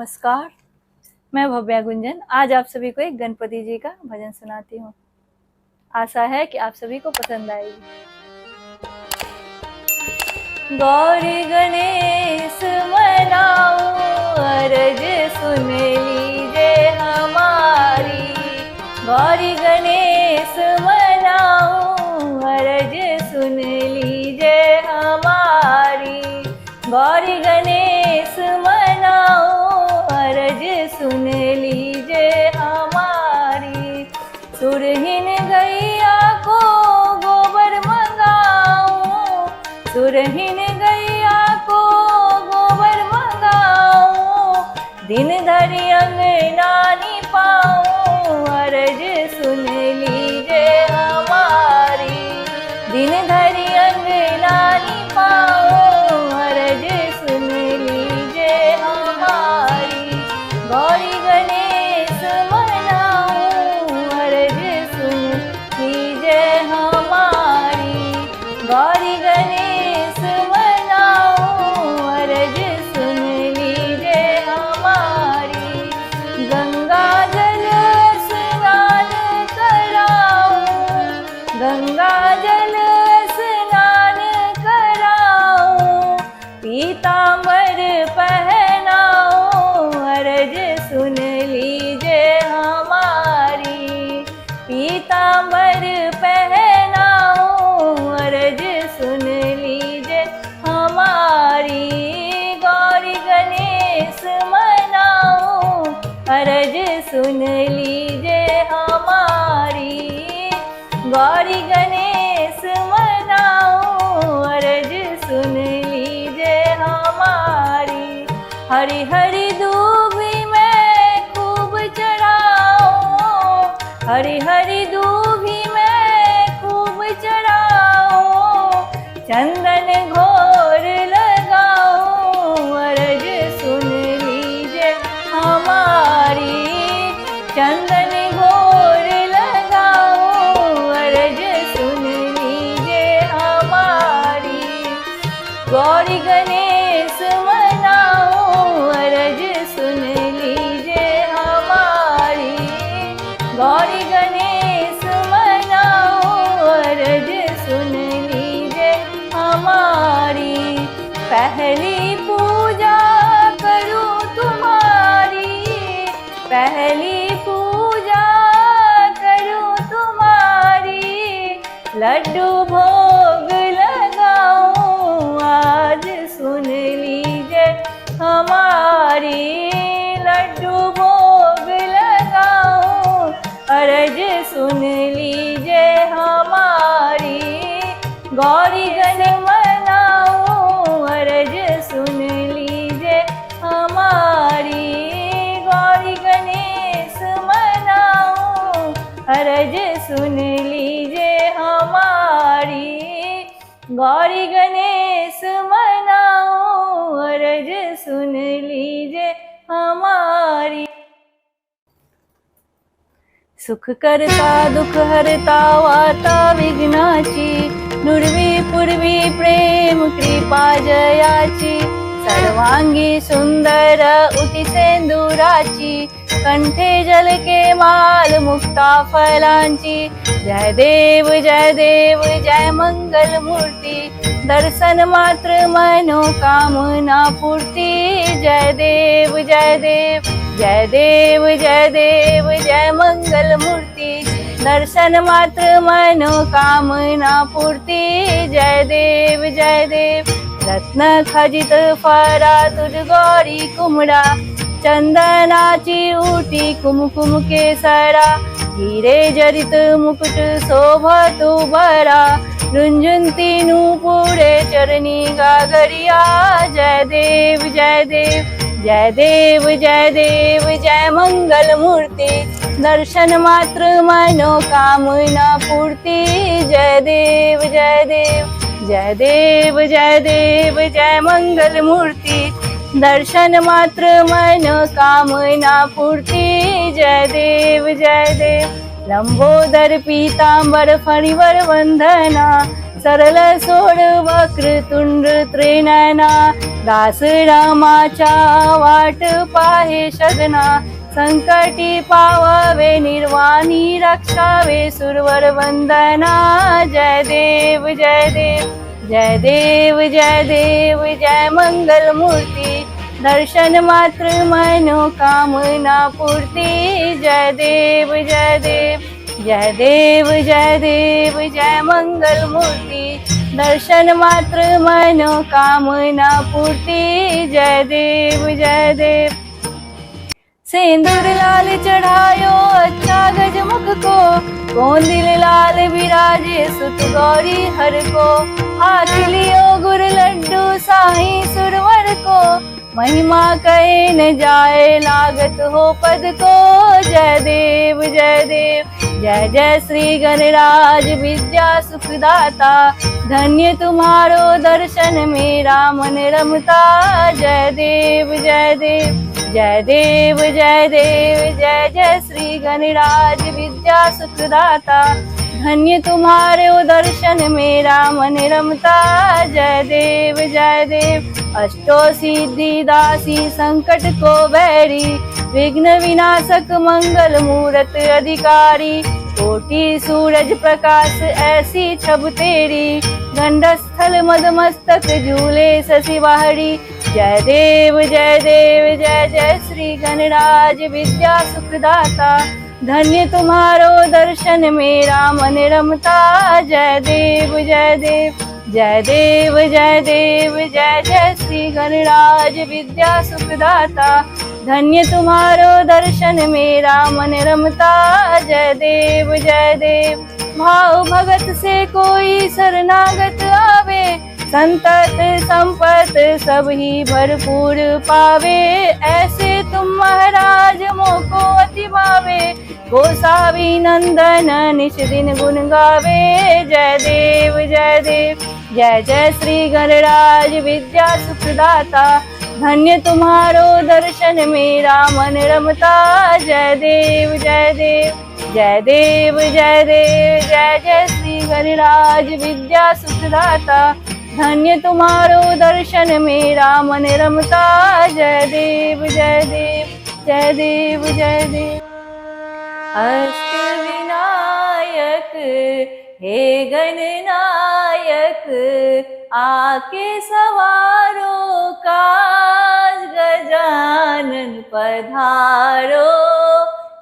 नमस्कार, मैं भव्या गुंजन आज आप सभी को एक गणपति जी का भजन सुनाती हूँ। आशा है कि आप सभी को पसंद आएगी। गौरी गणेश मनाऊं अरज सुन लीजिए हमारी। गौरी गणेश मनाऊं अरज सुन लीजिए हमारी। गौरी गणेश मनाऊं अरज सुन लीजिए हमारी। सुरहीन गैया को गोबर मंगाऊं, सुरहीन गैया को गोबर मंगाऊं। दिन धरि अंगना निपाऊं अरज सुन लीजिए हमारी। दिन धरि अंगना निपाऊं अरज सुन लीजिए हमारी। गौरी गणेश मनाऊं अरज सुन लीजिए हमारी। गौरी गणेश मनाऊं अरज सुन लीजिए हमारी। गंगा जल स्नान कराऊं, गंगा जल स्नान कराऊं। पीतांबर पहनाऊं अरज सुन लीजिए हमारी। पीतांबर पहनाऊं अरज सुन लीजिए हमारी। गौरी गणेश मनाऊं अरज सुन लीजिए हमारी। गौरी गणेश मनाऊं अरज सुन लीजिए हमारी। हरी हरी दूभी मैं खूब चढ़ाऊं, हरी हरी दूभी मैं खूब चढ़ाऊं। चंदन घोर लगाऊं अरज सुन लीजिए हमारी। चंदन घोर लगाऊं अरज सुन लीजिए हमारी। गौरी गणेश मनाऊं अरज सुन लीजिए हमारी। गौरी गणेश मनाऊं अरज सुन लीजिए हमारी। पहली पूजा करूं तुम्हारी, पहली पूजा करूं तुम्हारी। लड्डू भोग लगाऊं आज सुन लीजिए हमारी। लड्डू भोग लगाऊं अरज सुन लीजिए हमारी। गौरी गणेश मनाऊं अरज सुन लीजिए हमारी। गौरी गणेश मनाऊं अरज सुन लीजिए हमारी। गौरी गणेश मनाऊं अरज सुन लीजिए हमारी। सुख करता दुख हरता वार्ता विघ्नाची। नुरवी पूर्वी प्रेम कृपा जयाची। सर्वांगी सुंदर उटी सेंदुराची। कंठे जल के माल मुक्ता फलांची। जय देव जय मंगल मूर्ती। दर्शन मात्र मनोकामना पूर्ती। जय देव जय देव जय मंगल मूर्ती। दर्शन मात्र मनोकामना पूर्ती। जय देव रत्न खजित फरा तुझ गौरी कुमरा। चंदनाची उटी कुमकुम केसरा। हीरे जरित मुकुट शोभतु बरा। रुंजुंती नूपुरे चरणी गागरिया। जय देव जय मंगल मूर्ति। दर्शन मात्र मनोकामना पूर्ति। जय देव जय मंगल मूर्ति। दर्शन मात्र मनोकामना पूर्ति। जय देव लंबोदर पीतांबर फणिवर वंदना। सरल सोड़ वक्र तुंड पुत्र नयना, दास रामाच्या वाट पाहे सदना, संकटी पावावे निर्वाणी रक्षावे सुरवर वंदना। जय देव जय देव जय देव जय देव जय मंगल मूर्ति, दर्शन मात्र मनोकामना पूर्ति। जय देव जय देव जय देव जय देव जय मंगल मूर्ति, दर्शन मात्र मनोकामना पूर्ति। जय देव जय देव। सिंदूर लाल चढ़ायो अच्छा गजमुख को, गोंदिल लाल विराजे सुत गौरी हर को, हाथ लियो गुर लड्डू साईं सुरवर को, महिमा कहे न जाए लागत हो पद को। जय देव जय देव जय जय श्री गणराज विद्या सुखदाता, धन्य तुम्हारो दर्शन मेरा मन रमता। जय देव जय देव जय देव जय देव जय जय श्री गणराज विद्या सुखदाता, धन्य तुम्हारे दर्शन मेरा मन रमता। जय देव जय देव। अष्टो सिद्धि दासी संकट को बैरी, विघ्न विनाशक मंगल मूरत अधिकारी, कोटि सूरज प्रकाश ऐसी छब तेरी, गंडस्थल मद मस्तक झूले शशि बाहरी। जय देव जय देव जय जय श्री गणराज विद्या सुखदाता, धन्य तुम्हारो दर्शन मेरा मन रमता। जय देव जय देव जय देव जय देव जय जय श्री गणराज विद्या सुखदाता, धन्य तुम्हारो दर्शन मेरा मन रमता। जय देव जय देव। भाव भगत से कोई शरणागत आवे, संतत संपत सब ही भरपूर पावे, ऐसे तुम महाराज मोको अति भावे, गोसावी नंदन निश दिन गुण गावे। जय देव जय देव जय जय श्री गणराज विद्या सुखदाता, धन्य तुम्हारो दर्शन मेरा मन रमता। जय देव जय देव जय देव जय देव जय जय श्री गणराज विद्या सुखदाता, धन्य तुम्हारो दर्शन मेरा मन रमता। जय देव जय देव जय देव जय देव। अष्ट विनायक हे गणनायक, आके सवारो काज गजानन पधारो,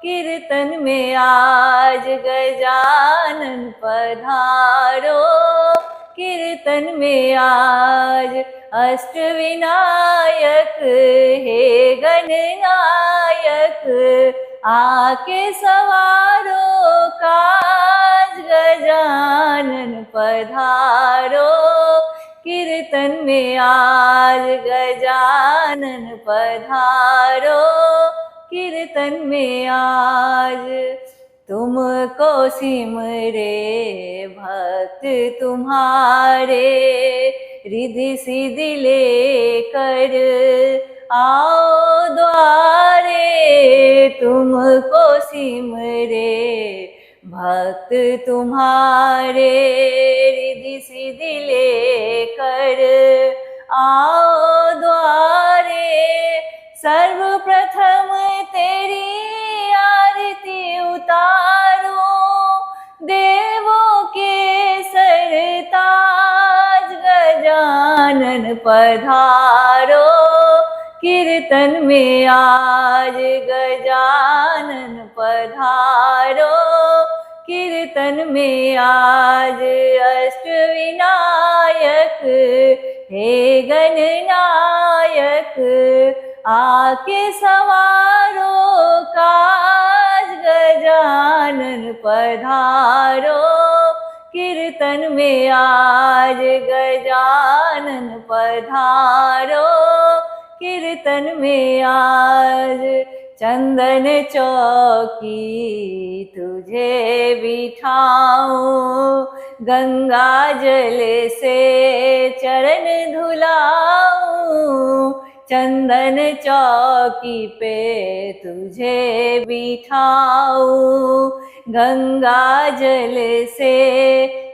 कीर्तन में आज गजानन पधारो, कीर्तन में आज। अष्ट विनायक हे गणनायक, आके सवारो काज गजानन पधारो, कीर्तन में आज गजानन पधारो, कीर्तन में आज। तुमको सिमरे भक्त तुम्हारे, रिधि सिद्धि लेकर आओ द्वारे, तुमको सिमरे भक्त तुम्हारे, रिधि सिद्धि लेकर आओ द्वारे। सर्वप्रथम तेरी आरती उतारो, देवों के सरताज गजानन पधारो, कीर्तन में आज गजानन पधारो, कीर्तन में आज। अष्ट विनायक हे गणनायक, आके सवारो काज गजानन पधारो, कीर्तन में आज गजानन पधारो, कीर्तन में आज। चंदन चौकी तुझे बिठाऊं, गंगा जल से चरण धुलाऊं, चंदन चौकी पे तुझे बिठाऊं, गंगा जल से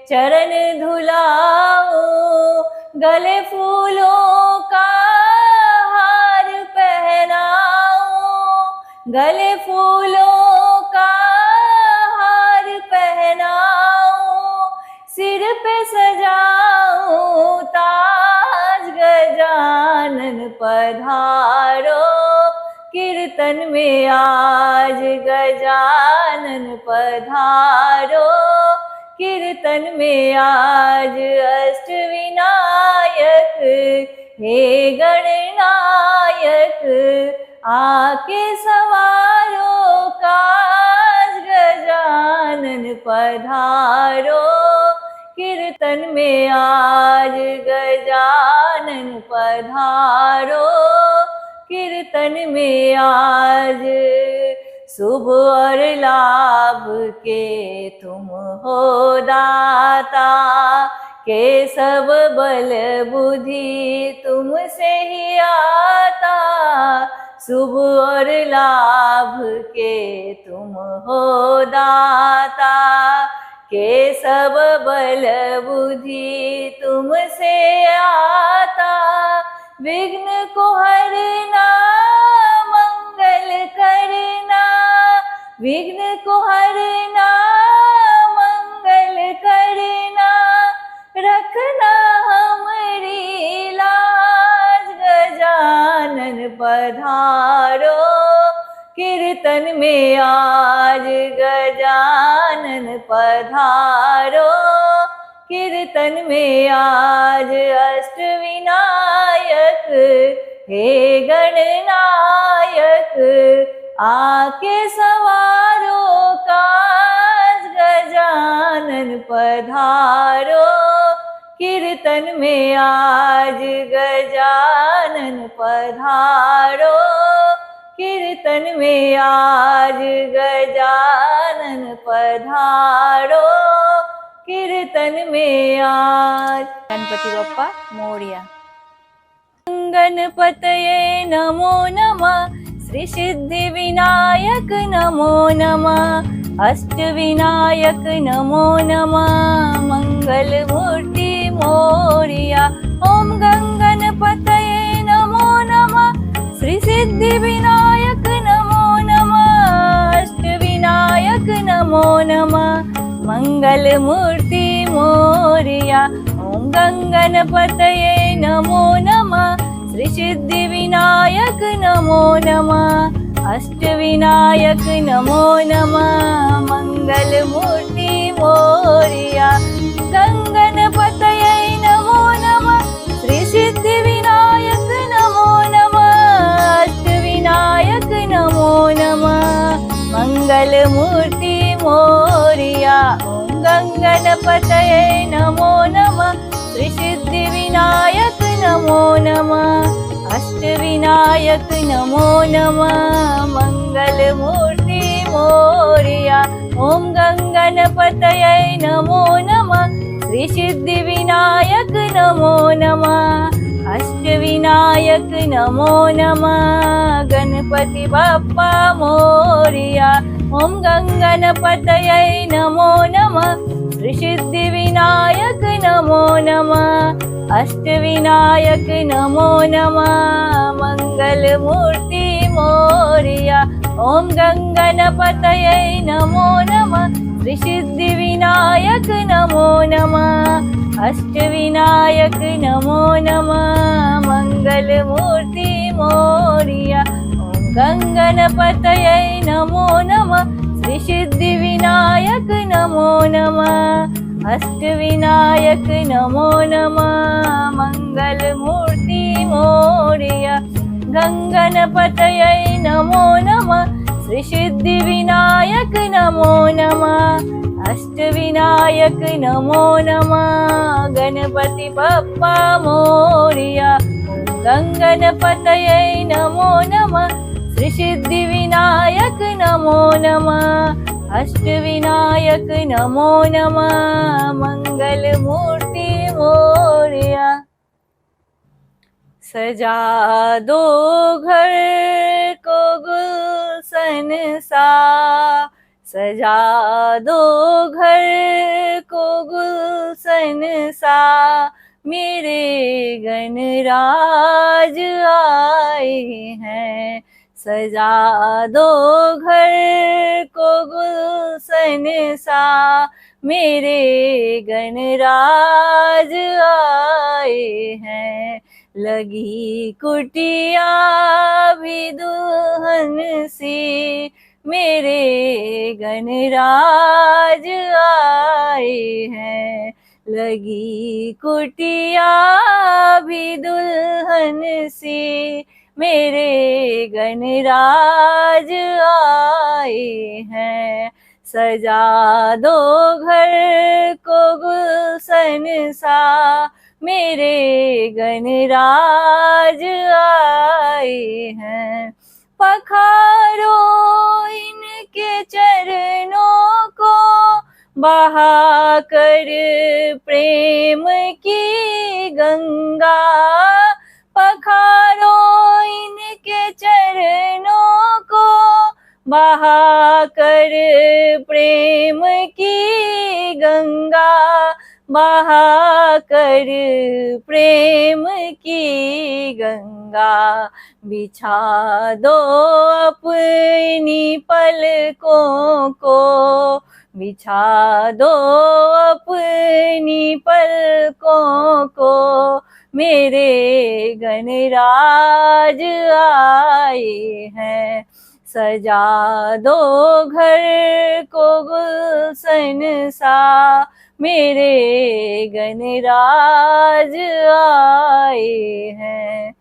चरण धुलाऊं, गले फूलों का हार पहनाऊं, गले फूलों का हार पहनाऊं, सिर पे सजाऊं ताज, गजानन पधारो कीर्तन में आज, गजानन पधारो कीर्तन में आज। अष्टविनायक हे गणनायक, आके सवारो काज, गजानन पधारो कीर्तन में आज, गजानन पधारो कीर्तन में आज। शुभ और लाभ के तुम हो दाता, के सब बल बुद्धि तुमसे ही आता। शुभ और लाभ के तुम हो दाता, के सब बल बुद्धि तुमसे आता। विघ्न को हरना मंगल करना, विघ्न को हरना मंगल करना, रखना हमारी लाज, गजानन पधारो कीर्तन में आज, गजानन पधारो कीर्तन में आज। अष्टविनायक हे गणनायक, आके सवारो काज, गजानन पधारो कीर्तन में आज, गजानन पधारो कीर्तन में आज, गजानन पधारो कीर्तन में आज। गणपति बप्पा मोरया। गणपतये नमो नमः, श्री सिद्धि विनायक नमो नमः, अष्टविनायक नमो नमः, मंगल मूर्ति मोरया। ओम गणपतये नमो नमः, श्री सिद्धि विनायक नमो नमः, अष्टविनायक नमो नमः, मंगल मूर्ति मोरया। ओम गणपतये नमो नमः, श्री सिद्धि विनायक नमो नमः, अष्टविनायक नमो नमः, मंगल मूर्ति मोरया। गणपतये नमो नमः, श्री सिद्धि विनायक नमो नमः, अष्टविनायक नमो नमः, मंगल मूर्ति मोरया। ओम गणपतये नमो नमः, श्री सिद्धि विनायक नमो नमः, अष्टविनायक नमो नमः, मंगल मूर्ति मोरया। ओम गणपतये नमो नमः, श्री सिद्धि विनायक नमो नमः, अष्टविनायक नमो नमः, गणपति बप्पा मोरया। ओम गणपतये नमो नमः, श्री सिद्धि विनायक नमो नमः, अष्टविनायक नमो नमः, मंगल मूर्ति मोरया। ओम गणपतये नमो नमः, श्री सिद्धि विनायक नमो नमः, अष्टविनायक नमो नमः, मंगल मूर्ति मोरया। ओम गणपतये नमो नमः, श्री सिद्धि विनायक नमो नमः, अष्टविनायक नमो नमः, मंगल मूर्ति मोरया। गणपतये नमो नमः, श्री सिद्धि विनायक नमो नमः, अष्टविनायक नमो नमः, गणपति बप्पा मोरया। गणपतये नमो नमः, श्री सिद्धि विनायक नमो नमः, अष्टविनायक नमो नमः, मंगल मूर्ति मोरया। सजा दो घर को गुलशन सा, सजा दो घर को गुलशन सा, मेरे गणराज आए हैं। सजा दो घर को गुलशन सा, मेरे गणराज आए हैं। लगी कुटिया भी दुल्हन सी, मेरे गणराज आए हैं। लगी कुटिया भी दुल्हन सी, मेरे गणराज आए हैं। सजा दो घर को गुलशन सा, मेरे गणराज आए हैं। पखारो इनके चरणों को, बहा कर प्रेम की गंगा। पखारो इनके चरणों को, बहा कर प्रेम की गंगा। बहा कर प्रेम की गंगा। बिछा दो अपनी पलकों को, बिछा दो अपनी पलकों को, मेरे गणराज आए हैं। सजा दो घर को गुलशन सा, मेरे गणराज आए हैं।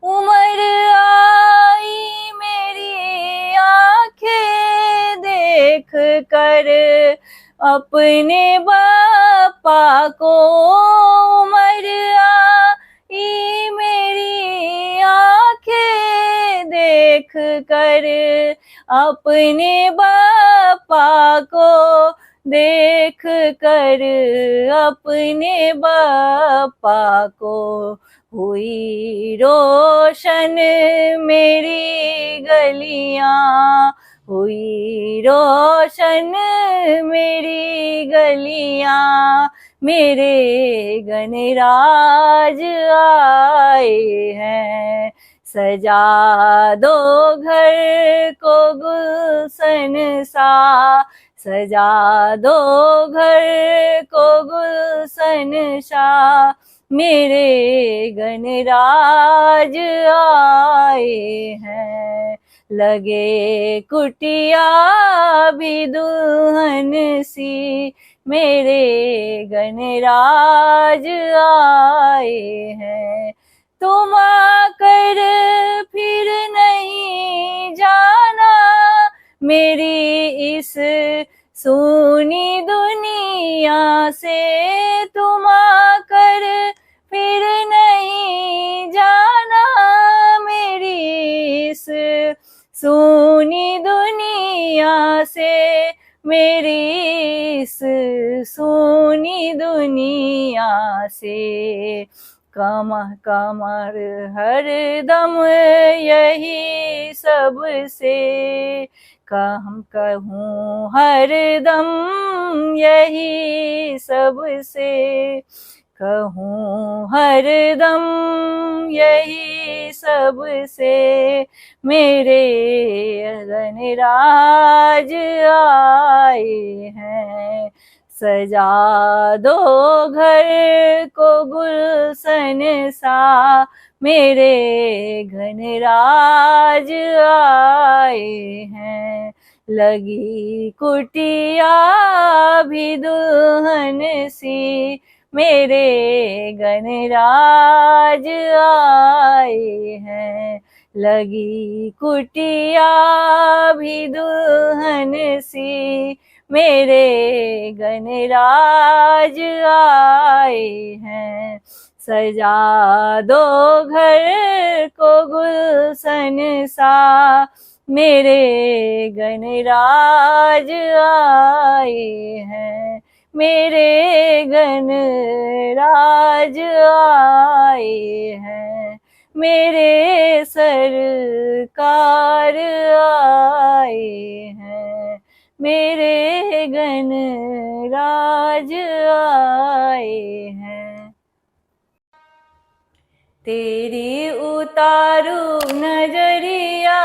उम्र आई मेरी आंखें देख कर अपने बापा को। उम्र आई मेरी आंखें देख कर अपने बापा को। देख कर अपने बापा को। हुई रोशन मेरी गलियां, हुई रोशन मेरी गलियां। मेरे गणराज आए हैं। सजा दो घर को गुलशन सा, सजा दो घर को गुलशन सा। मेरे गणराज आए हैं। लगे कुटिया भी दुल्हन सी, मेरे गणराज आए हैं। तुम आकर फिर नहीं जाना मेरी इस सूनी दुनिया से। तुम आकर फिर नहीं जाना मेरी इस सूनी दुनिया से। मेरी इस सूनी दुनिया से। कमर कमर हर दम यही सबसे, हम कहूँ हर दम यही सबसे। कहूँ हर दम यही सबसे, मेरे गणराज आए हैं। सजा दो घर को गुलशन सा, मेरे गणराज आए हैं। लगी कुटिया भी दुल्हन सी, मेरे गणराज आए हैं। लगी कुटिया भी दुल्हन सी, मेरे गणराज आए हैं। सजा दो घर को गुलशन सा, मेरे गणराज आए हैं। मेरे गणराज आए हैं। मेरे सरकार आए हैं। मेरे गणराज आए हैं। तेरी उतारू नजरिया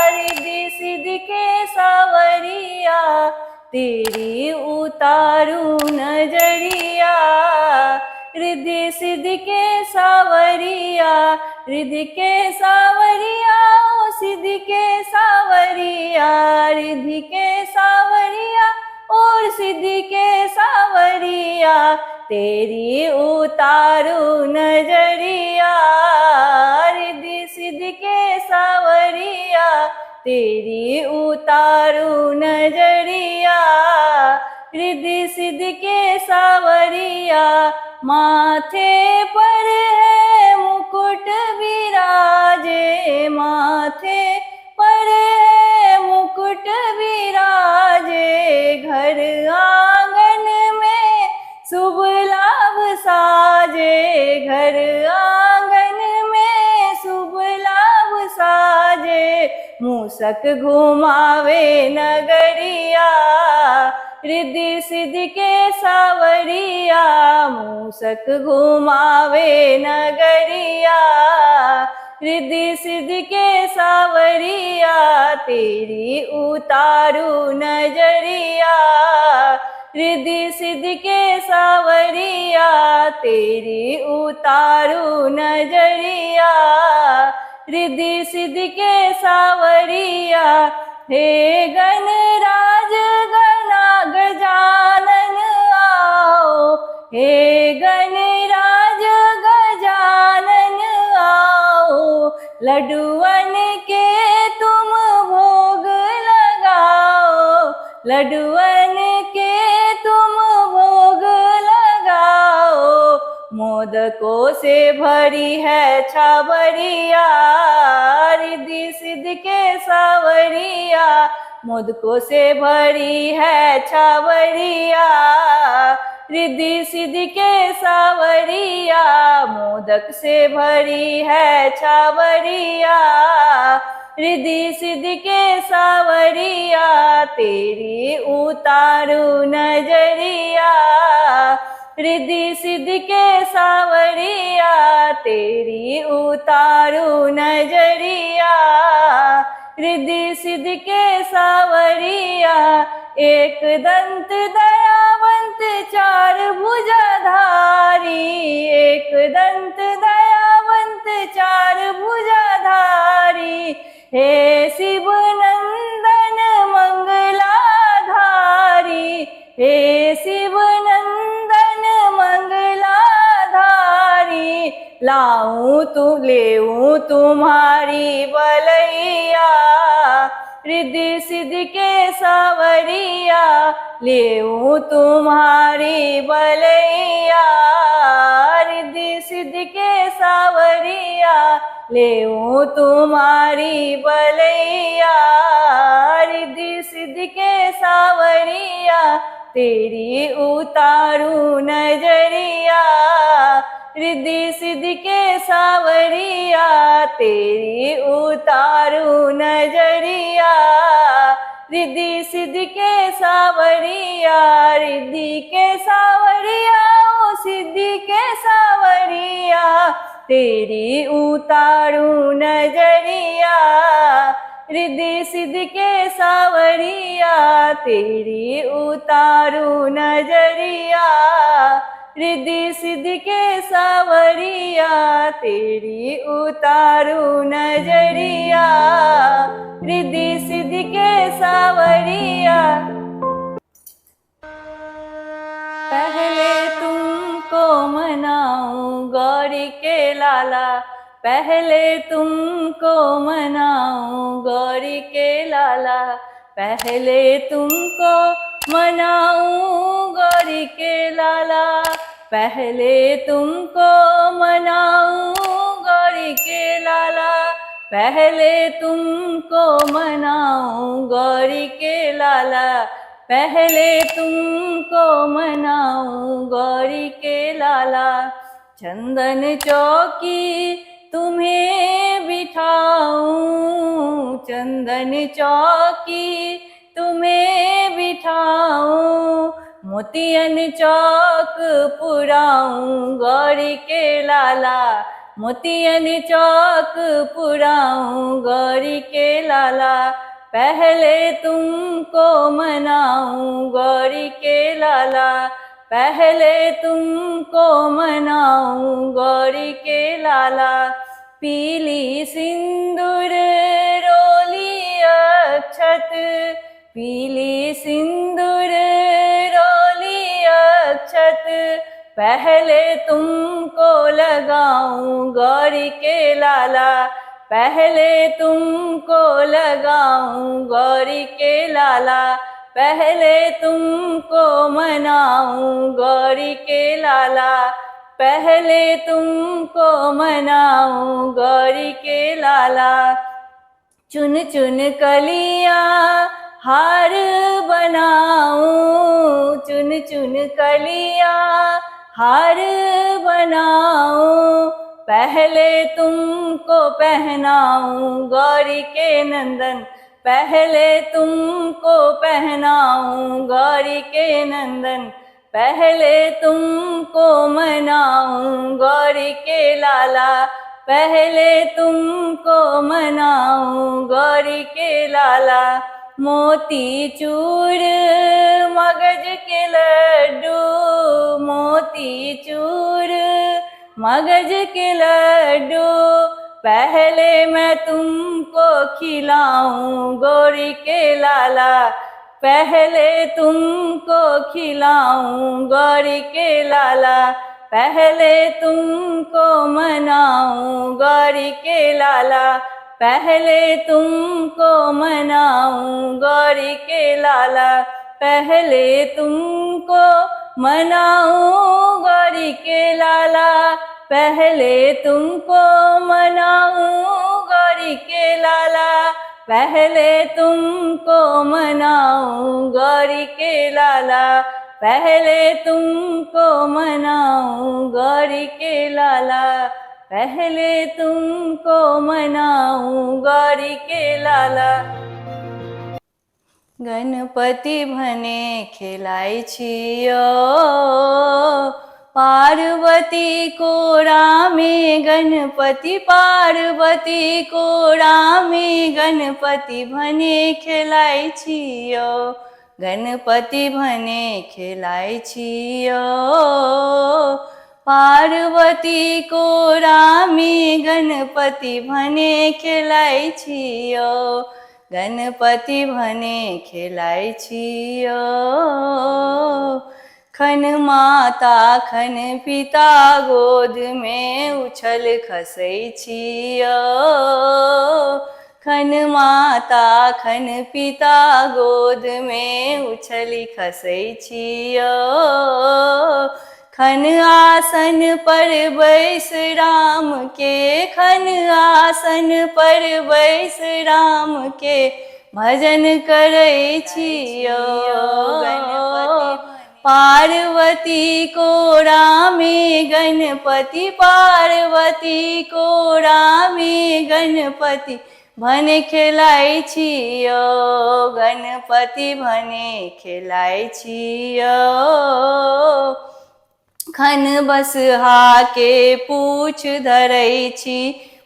रिद्धि सिद्धि के सावरिया, तेरी उतारू नजरिया रिद्धि सिद्धि के सावरिया, रिद्धि के सावरिया ओ सिद्धि के सावरिया, रिद्धि के सावरिया और सिद्धि के सावरिया, तेरी उतारू नजरिया रिद्धि सिद्धि के सावरिया, तेरी उतारू नजरिया रिद्धि सिद्धि के सावरिया। माथे पर है मुकुट विराजे, माथे पर है मुकुट विराजे, घर आंगन में शुभ लाभ साजे, घर आंगन में शुभ लाभ साजे, मूसक घुमावे नगरिया रिद्धि सिद्धि के सावरिया, मूसक घुमावे नगरिया रिद्धि सिद्धि के सावरिया, तेरी उतारू नजरिया रिद्धि सिद्धि के सावरिया, तेरी उतारू नजरिया रिद्धि सिद्धि के सावरिया। हे गणराज गणा गजानन आओ, हे गणराज गजानन आओ, लड्डुअन के तुम भोग लगाओ, लड्डुअन के तुम भोग लगाओ, मोदकों से भरी है छावरिया रिद्धि सिद्धि के सावरिया, मोदकों से भरी है छावरिया रिद्धि सिद्धि के सावरिया, मोदक से भरी है छावरिया रिद्धि सिद्धि के सावरिया, तेरी उतारू नजरिया रिद्धि सिद्धि के सावरिया, तेरी उतारू नजरिया रिद्धि सिद्धि के सावरिया। एक दंत दयावंत चार भुजाधारी, एक दंत दयावंत चार भुजाधारी, हे शिव नंदन मंगलाधारी, हे शिव नंदन मंगलाधारी, लाऊं तू लेऊं तुम्हारी बलैया रिद्धि सिद्धि के सावरिया, लेऊं तुम्हारी बलैया रिद्धि सिद्धि के सावरिया, लेऊं तुम्हारी बलैया रिद्धि सिद्धि के सावरिया, तेरी उतारू नजरिया रिद्धि सिद्धि के सावरिया, तेरी उतारू नजरिया रिद्धि सिद्धि के सावरिया, रिद्धि के सावरिया ओ सिद्धि के सावरिया, तेरी उतारू नजरिया रिद्धि सिद्धि के सावरिया, तेरी उतारू नजरिया रिद्धि सिद्धि के सावरिया, तेरी उतारू नजरिया रिद्धि सिद्धि के सावरिया। पहले तुमको मनाऊं गौरी के लाला, पहले तुमको मनाऊं गौरी के लाला, पहले तुमको मनाऊं गौरी के लाला, पहले तुमको मनाऊं गौरी के लाला, पहले तुमको मनाऊं गौरी के लाला, पहले तुमको मनाऊं गौरी के लाला। चंदन चौकी तुम्हें बिठाऊं, चंदन चौकी तुम्हें बिठाऊं, मोतियन चौक पुराऊं गौरी के लाला, मोतियन चौक पुराऊं गौरी के लाला, पहले तुमको मनाऊं गौरी के लाला, पहले तुमको मनाऊं गौरी के लाला। पीली सिंदूर रोली अक्षत, पीली सिंदूर रोली अक्षत, पहले तुमको लगाऊं गौरी के लाला, पहले तुमको लगाऊं गौरी के लाला, पहले तुमको मनाऊं गौरी के लाला, पहले तुमको मनाऊं गौरी के लाला। चुन चुन कलियां हार बनाऊं, चुन चुन कलियां हार बनाऊं, पहले तुमको पहनाऊं गौरी के नंदन, पहले तुमको पहनाऊं गौरी के नंदन, पहले तुमको मनाऊं गौरी के लाला, पहले तुमको मनाऊं गौरी के लाला। मोती चूर मगज के लड्डू, मोती चूर मगज के लड्डू, पहले मैं तुमको खिलाऊं गौरी के लाला, पहले तुमको खिलाऊं गौरी के लाला, पहले तुमको मनाऊं गौरी के लाला, पहले तुमको मनाऊं गौरी के लाला, पहले तुमको मनाऊं गौरी के लाला, पहले तुमको मनाऊं गौरी के लाला, पहले तुमको मनाऊं गौरी के लाला, पहले तुमको मनाऊं गौरी के लाला, पहले तुमको मनाऊं गौरी के लाला। गणपति भने खेलाय छियो पार्वती को रामे, गणपति पार्वती को रामे, गणपति भने खेलाय छियो, गणपति भने खेलाय छियो पार्वती को रामे, गणपति भने खेलाय छियो, गणपति भने खेलाय छियो। खन माता खन पिता गोद में उछल खसै छियो, खन माता खन पिता गोद में उछली खसै छियो, खन आसन पर बैस राम के, खन आसन पर बैस राम के, भजन करै छियो। पार्वती को रामे, गणपति पार्वती को रामे, गणपति भने खेलाय छियो, गणपति भने खेलाय छियो। खन बसहा के पूछ धरै छी,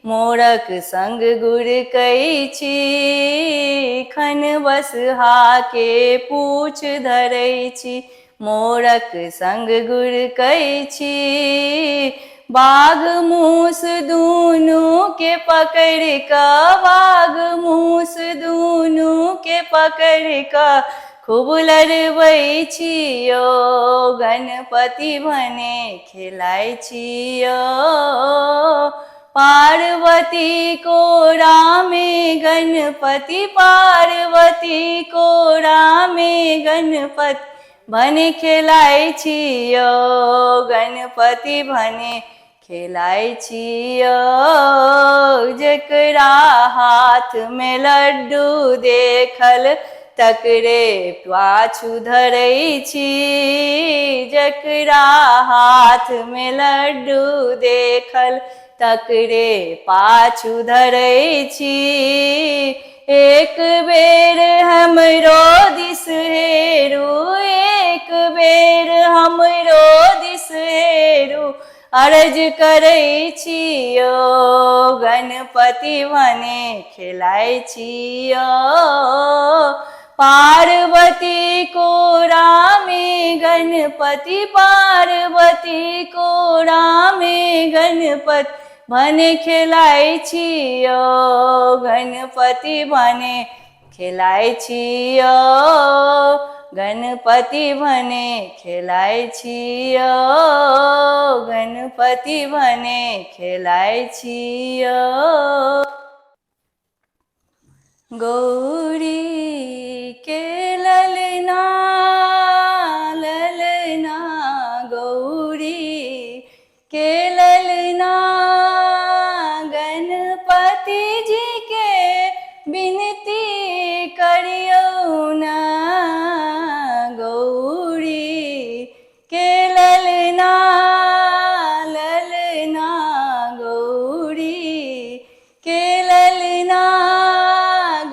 मोरक संग गुर कै छी, खन बसहा के पूछ धरै छी, मोरक संग गुर कै छी। बाघ मूस दूनू के पकड़ क, बाघ मूस दूनू के पकड़ क, खूब लड़बै छियो, गणपति भने खेलाय छियो। पार्वती को रामे, गणपति पार्वती को रामे, गणपति भने खेलाय छियो, गणपति भने खेलाय छियो। जकरा हाथ में लड्डू देखल, तकरे पाछू धरै छी, जकरा हाथ में लड्डू देखल, तकरे पाछू धरै छी। एक बेर हमरो दिस हेरू, एक बेर हमरो दिस हेरू, अरज करै छियो गणपति भने खेलाइ छियो पार्वती को रामे गणपति पार्वती को रामे गणपति भने खेलाइ छियो गणपति भने खेलाइ छियो गणपति भने खेलाइ छियो गणपति भने खेलाइ छियो गौरी के ललना ललना गौरी के ललना गणपति जी के विनती करियो ना गौरी के ललना ललना गौरी के ललना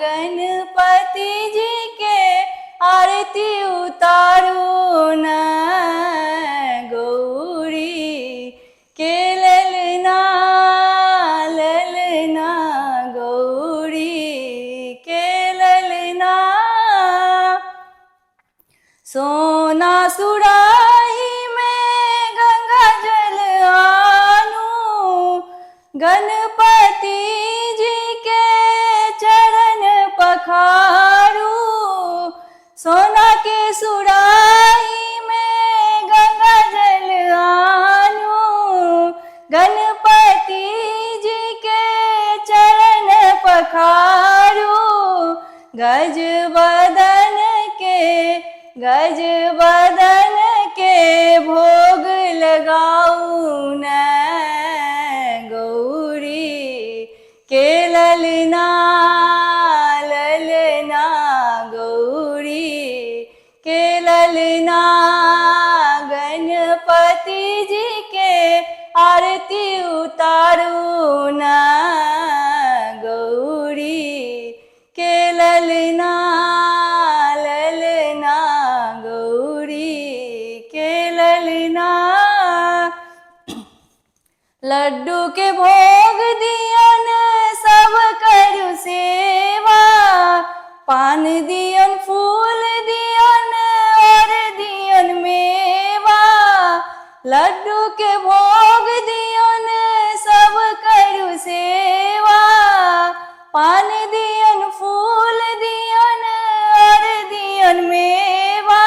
गणपति जी के आरती उतारो ना गौरी के ललना ललना गौरी के ललना सोना सुराही में गंगा जल आनू गणपति जी के चरण पखारू सोना के सुराही में गंगा जल आनू गणपति जी के चरण पखारू गज बदन के भोग लगाऊ न गौरी के ललना ललना गौरी के ललना गणपति जी के आरती उतारू न गौरी के ललना ललना गौरी के ललना लड्डू के भोग दियन सब करू सेवा पान दियन फूल दियन और दियन मेवा लड्डू के भोग दियन सब करू सेवा पान दियन फूल दियन और दियन मेवा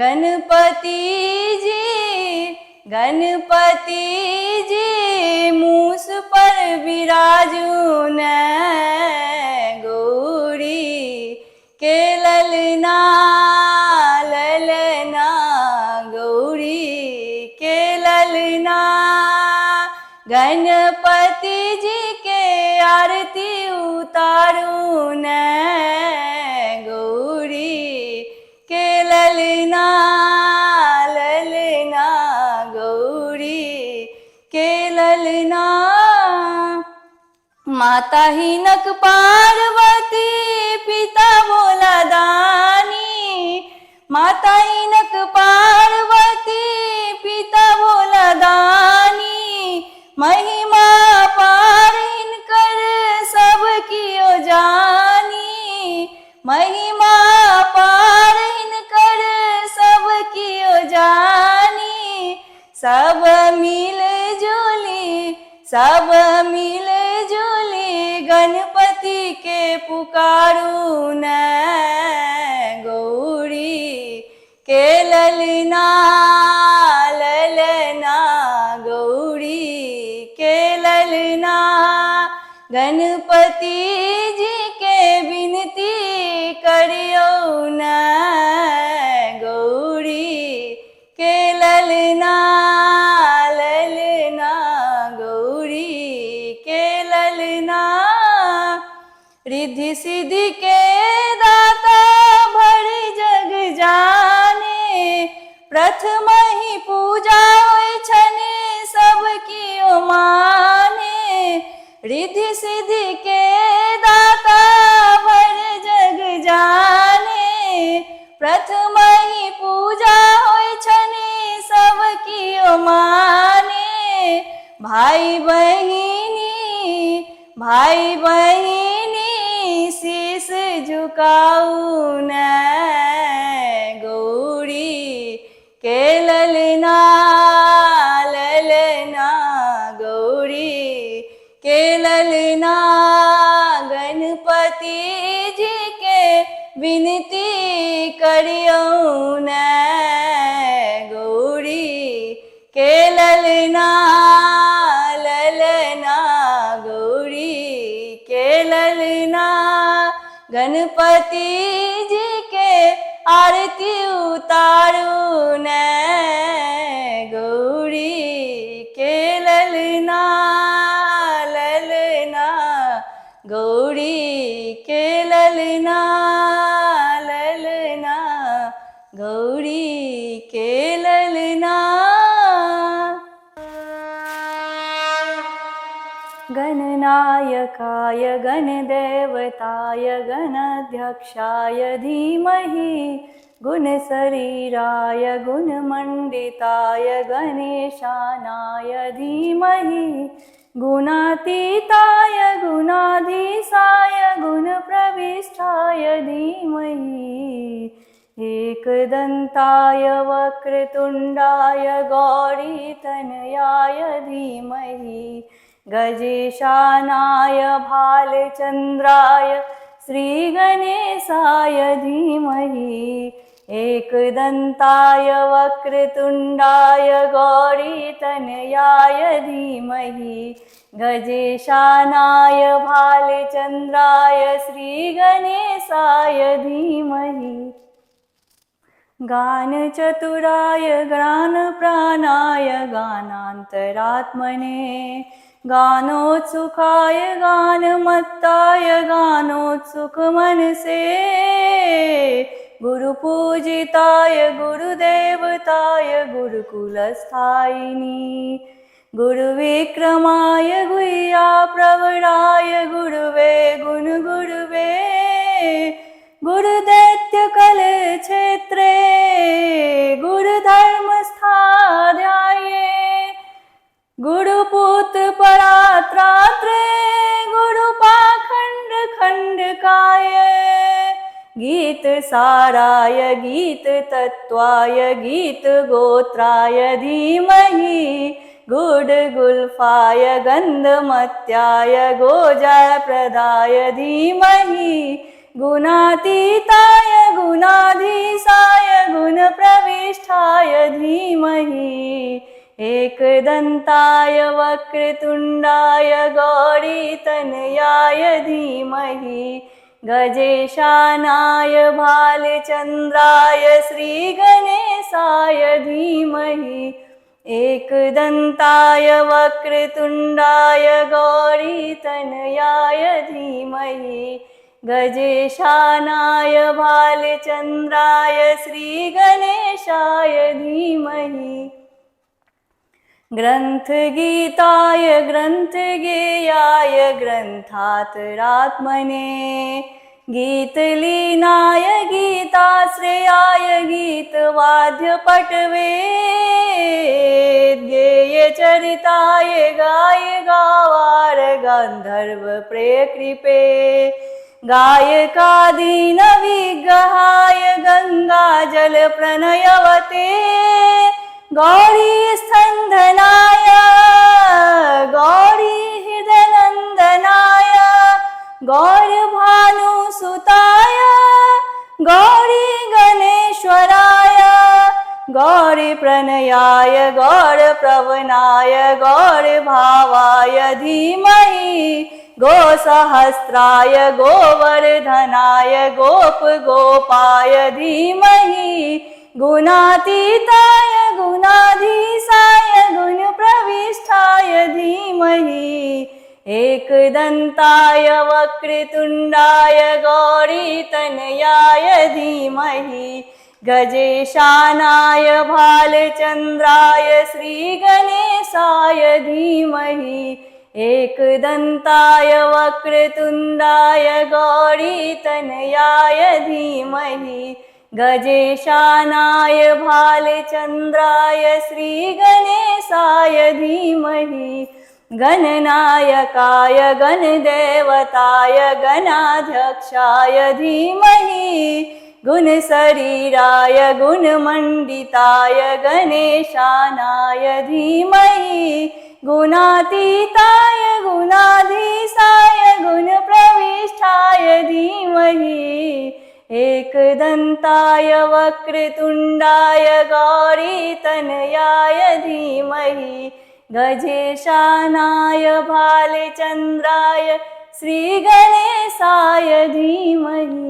गणपति जी मूस पर विराजू न गौरी के ललना ललना गौरी के ललना गणपति जी के आरती उतारू न गौरी के ललना ललना गौरी के ललना माता हिनक पार्वती पिता भोला दानी माता हिनक पार्वती पिता भोला दानी महिमा पार इनकर सब कियो जानी महिमा पार इनकर सब कियो जानी सब मिल जुली गणपति के पुकारू न गौरी के ललना ललना गौरी के ललना गणपति जी के विनती करियो न गौरी के ललना ललना गौरी के ललना रिद्धि सिद्धि के दाता भरी जग जाने प्रथम ही पूजा होय छने सब कियो माने रिद्धि सिद्धि के दाता भर जग जाने प्रथम ही पूजा होय छने सब कियो माने भाई बहिनी शीस झुकाऊ न, गौरी के ललना ललना, गौरी के ललना, गणपति जी के विनती करियो न, गौरी के ललना ललना, गौरी के ललना, गणपति जी के आरती उतारू न, गौरी के ललना ललना, गौरी के ललना ललना, गौरी के ललना। गणनायकाय गणदेवताय गणाध्यक्षाय धीमहि, गुणशरीराय गुणमण्डिताय गणेशानाय धीमहि, गुणातीताय गुणाधीशाय गुणप्रविष्टाय धीमहि, एकदन्ताय वक्रतुण्डाय गौरीतनयाय धीमहि, गजेशानाय भालचन्द्राय श्रीगणेशाय धीमहि, एकदन्ताय वक्रतुण्डाय गौरीतनयाय धीमहि, गजेशानाय भालचन्द्राय श्रीगणेशाय धीमहि, गानचतुराय गानप्राणाय गानान्तरात्मने, गानोत्सुकाय गानमत्ताय गानोत्सुकमनसे, गुरुपूजिताय गुरुदेवताय गुरुकुलस्थायिनी, गुरुविक्रमाय गुह्यप्रवराय गुरुवे गुणगुरुवे, गुरुदैत्यकलक्षेत्रे गुरुधर्मस्थाध्याये, गुरुपुत्र परात्रात्रे गुरुपाखण्ड खण्डकाय, गीत साराय गीत तत्वाय गीत गोत्राय धीमहि, गुडगुल्फाय गन्धमत्याय गोजयप्रदाय धीमहि, गुणातीताय गुणाधीशाय गुणप्रविष्टाय धीमहि, एकदन्ताय वक्रतुण्डाय गौरीतनयाय धीमहि, गजेशानाय भालचन्द्राय श्रीगणेशाय धीमहि, एकदन्ताय वक्रतुण्डाय गौरीतनयाय धीमहि, गजेशानाय भालचन्द्राय श्रीगणेशाय धीमहि, ग्रन्थगीताय ग्रन्थगेयाय ग्रन्थातरात्मने, गीतलीनाय गीताश्रयाय गीतवाद्यपटवे, गेयचरिताय गाय गावार गान्धर्व प्रेकृपे, गायकादीन विग्रहाय गंगाजल प्रणयवते, गौरी स्कंदनाय गौरी हृदयनंदनाय, गौर भानुसुताय गौरी गणेश्वराय, गौरी प्रणयाय गौर प्रवनाय गौर भावाय धीमहि, गोसहस्राय गोवर्धनाय गोप गोपाय धीमहि, गुणातीताय गुणाधीशाय गुणप्रविष्टाय धीमहि, एकदन्ताय वक्रतुण्डाय गौरीतनयाय धीमहि, गजेशानाय भालचन्द्राय श्रीगणेशाय धीमहि, एकदन्ताय वक्रतुण्डाय गौरीतनयाय धीमहि, गजेशानाय भालचन्द्राय श्रीगणेशाय धीमहि, गणनायकाय गणदेवताय गणाध्यक्षाय धीमहि गुणशरीराय गुणमण्डिताय गणेशानाय धीमहि गुणातीताय गुणाधीशाय गुणप्रविष्टाय धीमहि एकदन्ताय वक्रतुण्डाय गौरीतनयाय धीमहि गजेशानाय भालचन्द्राय श्रीगणेशाय धीमहि।